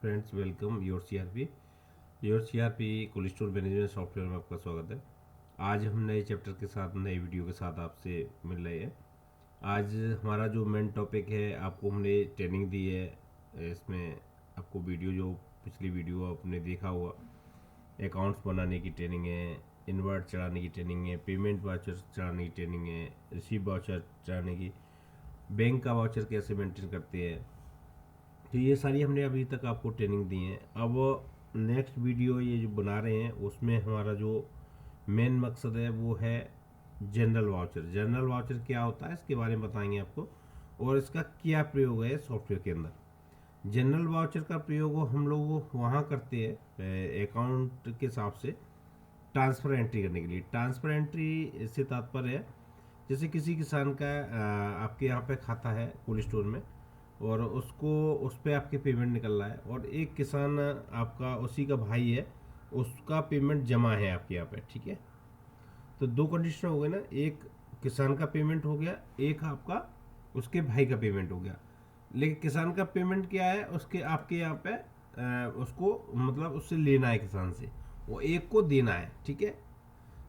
Friends, welcome your CRP cold store management software में आपका स्वागत है। आज हम नए चैप्टर के साथ नए वीडियो के साथ आपसे मिल रहे हैं। आज हमारा जो मेन टॉपिक है, आपको हमने ट्रेनिंग दी है। इसमें आपको वीडियो जो पिछली वीडियो आपने देखा हुआ, अकाउंट्स बनाने की ट्रेनिंग है, इनवर्ट चढ़ाने की ट्रेनिंग है, पेमेंट वाउचर चढ़ाने की ट्रेनिंग है, रिसीव वाउचर चढ़ाने की, बैंक का वाउचर कैसे मेंटेन करते हैं। तो ये सारी हमने अभी तक आपको ट्रेनिंग दी है। अब नेक्स्ट वीडियो ये जो बना रहे हैं उसमें हमारा जो मेन मकसद है वो है जनरल वाउचर। जनरल वाउचर क्या होता है इसके बारे में बताएंगे आपको, और इसका क्या प्रयोग है सॉफ्टवेयर के अंदर। जनरल वाउचर का प्रयोग हम लोग वहाँ करते हैं अकाउंट के हिसाब से ट्रांसफ़र एंट्री करने के लिए। ट्रांसफ़र एंट्री से तात्पर्य है, जैसे किसी किसान का आपके यहाँ पे खाता है कोल्ड स्टोर में, और उसको उस पर आपके पेमेंट निकल रहा है, और एक किसान आपका उसी का भाई है, उसका पेमेंट जमा है आपके यहाँ पे, ठीक है। तो दो कंडीशन हो गए ना, एक किसान का पेमेंट हो गया, एक आपका उसके भाई का पेमेंट हो गया। लेकिन किसान का पेमेंट क्या है, उसके आपके यहाँ पे उसको मतलब उससे लेना है किसान से, वो एक को देना है, ठीक है।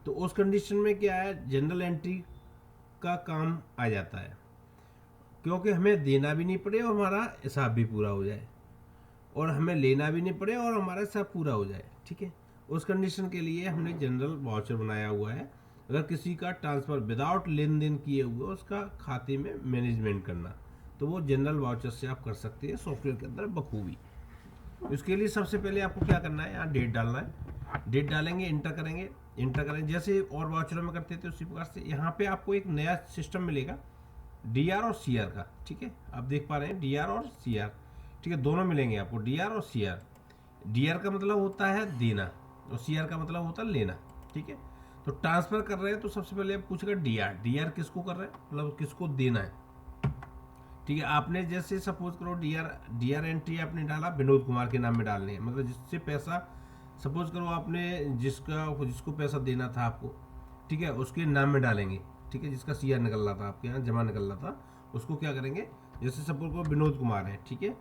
तो उस कंडीशन में क्या है, जनरल एंट्री का काम आ जाता है, क्योंकि हमें देना भी नहीं पड़े और हमारा हिसाब भी पूरा हो जाए, और हमें लेना भी नहीं पड़े और हमारा हिसाब पूरा हो जाए, ठीक है। उस कंडीशन के लिए हमने जनरल वाउचर बनाया हुआ है। अगर किसी का ट्रांसफ़र विदाउट लेन देन किए हुए उसका खाते में मैनेजमेंट करना, तो वो जनरल वाउचर से आप कर सकते हैं सॉफ्टवेयर के अंदर बखूबी। इसके लिए सबसे पहले आपको क्या करना है, यहाँ डेट डालना है। डेट डालेंगे, इंटर करेंगे, इंटर करेंगे जैसे और वाउचरों में करते थे उसी प्रकार से। यहाँ पे आपको एक नया सिस्टम मिलेगा, डीआर और सीआर का, ठीक है। आप देख पा रहे हैं डीआर और सीआर, ठीक है, दोनों मिलेंगे आपको, डीआर और सीआर। डीआर का मतलब होता है देना और सीआर का मतलब होता है लेना, ठीक है। तो ट्रांसफर कर रहे हैं तो सबसे पहले आप पूछेगा डीआर, डीआर किसको कर रहे हैं, मतलब किसको देना है, ठीक है। आपने जैसे सपोज करो डीआर, डीआर एंट्री आपने डाला विनोद कुमार के नाम में डालने हैं, मतलब जिससे पैसा, सपोज करो आपने जिसको पैसा देना था आपको, ठीक है, उसके नाम में डालेंगे, ठीक है। जिसका सीआर निकल रहा था आपके यहाँ, जमा निकल रहा था, उसको क्या करेंगे, जैसे सपोज करो विनोद कुमार है, ठीक है।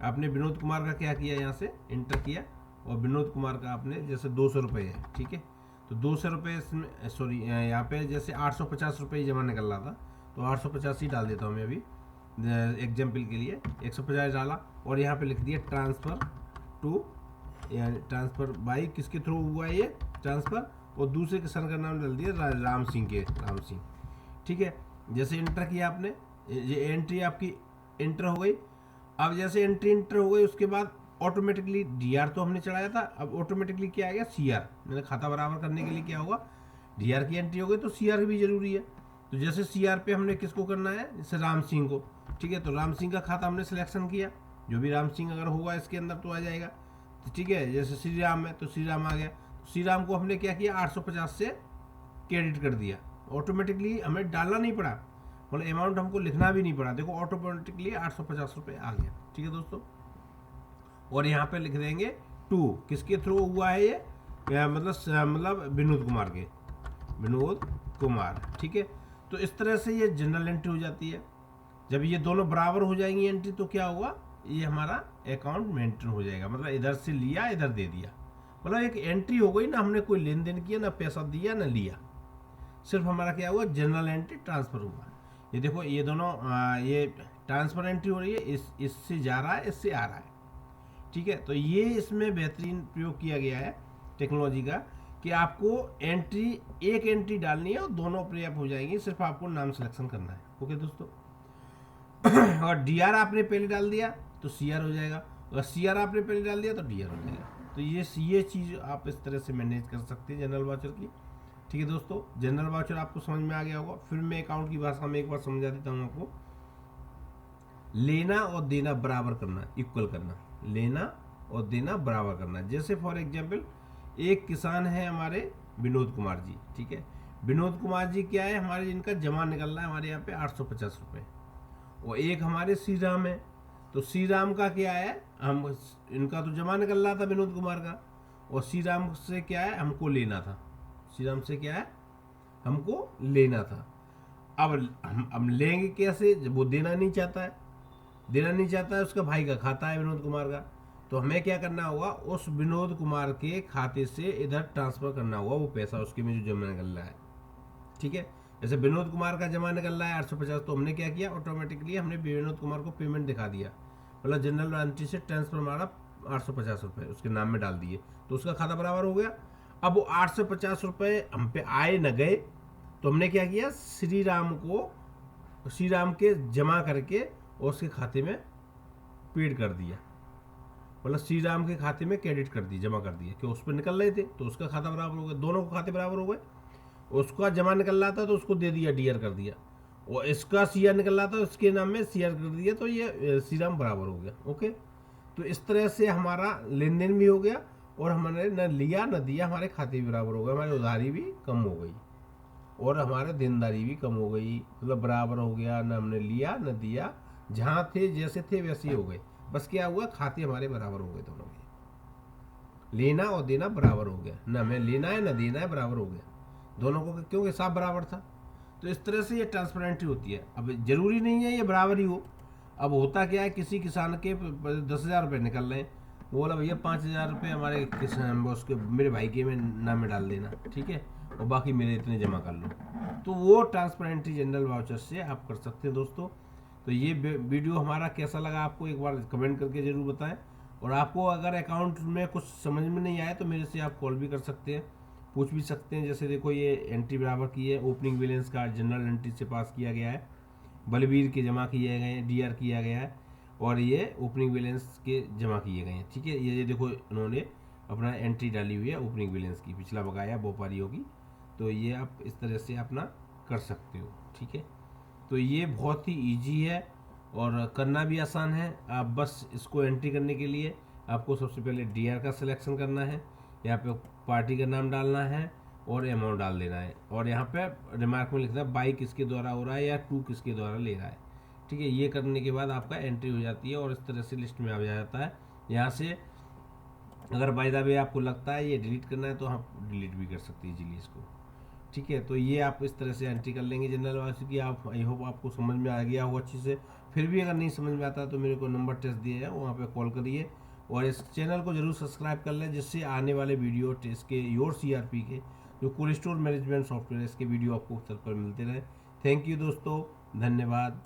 आपने विनोद कुमार का क्या किया, यहाँ से इंटर किया, और विनोद कुमार का आपने जैसे 200 रुपये है, ठीक है। तो 200 रुपये इसमें, सॉरी यहाँ पे जैसे 850 रुपये जमा निकल रहा था, तो 850 ही डाल देता हूँ मैं अभी एग्जाम्पल के लिए। 150 डाला और यहाँ पे लिख दिया ट्रांसफ़र टू, यानी ट्रांसफ़र बाई किसके थ्रू हुआ है ये ट्रांसफ़र, और दूसरे किसान का नाम डाल दिया राम सिंह के, राम सिंह, ठीक है। जैसे इंटर किया आपने, ये एंट्री आपकी इंटर हो गई। अब जैसे एंट्री इंटर हो गई उसके बाद ऑटोमेटिकली डीआर तो हमने चढ़ाया था, अब ऑटोमेटिकली क्या आ गया, सीआर। मैंने खाता बराबर करने के लिए क्या होगा, डीआर की एंट्री हो गई तो सीआर भी जरूरी है। तो जैसे सीआर पे हमने किसको करना है, जैसे राम सिंह को, ठीक है। तो राम सिंह का खाता हमने सिलेक्शन किया, जो भी राम सिंह अगर होगा इसके अंदर तो आ जाएगा, तो ठीक है। जैसे श्री राम है तो श्री राम आ गया, तो श्री राम को हमने क्या किया, 850 से क्रेडिट कर दिया, ऑटोमेटिकली हमें डालना नहीं पड़ा, मतलब अमाउंट हमको लिखना भी नहीं पड़ा, देखो ऑटोमेटिकली 850 रुपये आ गया, ठीक है दोस्तों। और यहाँ पे लिख देंगे टू, किसके थ्रू हुआ है ये, मतलब विनोद कुमार के, विनोद कुमार, ठीक है। तो इस तरह से ये जनरल एंट्री हो जाती है। जब ये दोनों बराबर हो जाएंगी एंट्री, तो क्या होगा, ये हमारा अकाउंट मेंटेन हो जाएगा, मतलब इधर से लिया इधर दे दिया, मतलब एक एंट्री हो गई ना, हमने कोई लेन देन किया ना, पैसा दिया ना लिया, सिर्फ हमारा क्या हुआ, जनरल एंट्री ट्रांसफर हुआ। ये देखो ये दोनों ये ट्रांसफर एंट्री हो रही है, इससे जा रहा है, इससे आ रहा है, ठीक है। तो ये इसमें बेहतरीन प्रयोग किया गया है टेक्नोलॉजी का, कि आपको एंट्री, एक एंट्री डालनी है और दोनों पर्याप्त हो जाएंगी, सिर्फ आपको नाम सिलेक्शन करना है, ओके दोस्तों। और डीआर आपने पहले डाल दिया तो सीआर हो जाएगा, और सीआर आपने पहले डाल दिया तो डीआर हो जाएगा। तो ये चीज़ आप इस तरह से मैनेज कर सकते हैं जनरल वाउचर की, ठीक है दोस्तों। जनरल वाउचर आपको समझ में आ गया होगा। फिर मैं अकाउंट की भाषा में एक बार समझा देता हूँ आपको। लेना और देना बराबर करना, इक्वल करना, लेना और देना बराबर करना। जैसे फॉर एग्जाम्पल एक किसान है हमारे विनोद कुमार जी, ठीक है। विनोद कुमार जी क्या है हमारे, जिनका जमा निकल रहा है हमारे यहाँ पे 850 रुपये, और एक हमारे श्री राम है, तो श्री राम का क्या है, हम इनका तो जमा निकल रहा था विनोद कुमार का, और श्री राम से क्या है, हमको लेना था, श्री राम से क्या है, हमको लेना था। अब हम लेंगे कैसे, जब वो देना नहीं चाहता है, देना नहीं चाहता है, उसका भाई का खाता है विनोद कुमार का, तो हमें क्या करना होगा, उस विनोद कुमार के खाते से इधर ट्रांसफर करना होगा वो पैसा उसके में जो जमा निकल रहा है। ठीक है, जैसे विनोद कुमार का जमा निकल रहा है 850, तो हमने क्या किया, ऑटोमेटिकली हमने विनोद कुमार को पेमेंट दिखा दिया, मतलब जनरल एंट्री से ट्रांसफर हमारा 850 रुपये उसके नाम में डाल दिए, तो उसका खाता बराबर हो गया। अब वो 850 रुपये हम पे आए न गए, तो हमने क्या किया, श्री राम के जमा करके और उसके खाते में पेड कर दिया, मतलब श्री राम के खाते में क्रेडिट कर दिया, जमा कर दिया, कि उस पर निकल रहे थे तो उसका खाता बराबर हो गया, दोनों के खाते बराबर हो गए। उसका जमा निकल रहा था तो उसको दे दिया, डीआर कर दिया, और इसका सीआर निकल रहा था उसके नाम में सीआर कर दिया, तो ये श्री राम बराबर हो गया। ओके, तो इस तरह से हमारा लेन देन भी हो गया और हमने न लिया न दिया, हमारे खाते भी बराबर हो गए, हमारी उधारी भी कम हो गई और हमारे देनदारी भी कम हो गई, मतलब बराबर हो गया, न हमने लिया न दिया, जहाँ थे जैसे थे वैसे ही हो गए, बस क्या हुआ, खाते हमारे बराबर हो गए, दोनों के लेना और देना बराबर हो गया, न हमें लेना है न देना है, बराबर हो गया दोनों को, क्योंकि हिसाब बराबर था। तो इस तरह से ये ट्रांसपेरेंटी होती है। अब जरूरी नहीं है ये बराबर ही हो, अब होता क्या है, किसी किसान के 10,000 रुपये निकल रहे हैं, वो बोला भैया 5,000 रुपये हमारे किसान उसके मेरे भाई के में नाम में डाल देना, ठीक है, और बाकी मेरे इतने जमा कर लो, तो वो ट्रांसपेरेंटी जनरल वाउचर से आप कर सकते हैं दोस्तों। तो ये वीडियो हमारा कैसा लगा आपको एक बार कमेंट करके ज़रूर बताएं, और आपको अगर अकाउंट में कुछ समझ में नहीं आए तो मेरे से आप कॉल भी कर सकते हैं, पूछ भी सकते हैं। जैसे देखो ये एंट्री बराबर की है, ओपनिंग बैलेंस का जनरल एंट्री से पास किया गया है, बलबीर के जमा किए गए हैं, डीआर किया गया है, और ये ओपनिंग बैलेंस के जमा किए गए हैं। ठीक है, ये देखो इन्होंने अपना एंट्री डाली हुई है ओपनिंग बैलेंस की, पिछला बकाया व्यापारियों की, तो ये आप इस तरह से अपना कर सकते हो। ठीक है, तो ये बहुत ही ईजी है और करना भी आसान है। आप बस इसको एंट्री करने के लिए आपको सबसे पहले डीआर का सिलेक्शन करना है, यहाँ पे पार्टी का नाम डालना है और अमाउंट डाल देना है, और यहाँ पे रिमार्क में लिखना है बाई किसके द्वारा हो रहा है या टू किसके द्वारा ले रहा है। ठीक है, ये करने के बाद आपका एंट्री हो जाती है और इस तरह से लिस्ट में आ जाता है। यहाँ से अगर बाय द वे आपको लगता है ये डिलीट करना है तो आप डिलीट भी कर सकते हैं इजीली इसको। ठीक है, तो ये आप इस तरह से एंट्री कर लेंगे जनरल वासी की। आप आई होप आपको समझ में आ गया हो अच्छी से। फिर भी अगर नहीं समझ में आता तो मेरे को नंबर टेस्ट दिए है, वहाँ पे कॉल करिए, और इस चैनल को जरूर सब्सक्राइब कर लें, जिससे आने वाले वीडियो टेस्ट के योर सीआरपी के जो कोल्ड स्टोर मैनेजमेंट सॉफ्टवेयर है इसके वीडियो आपको सब पर मिलते रहे। थैंक यू दोस्तों, धन्यवाद।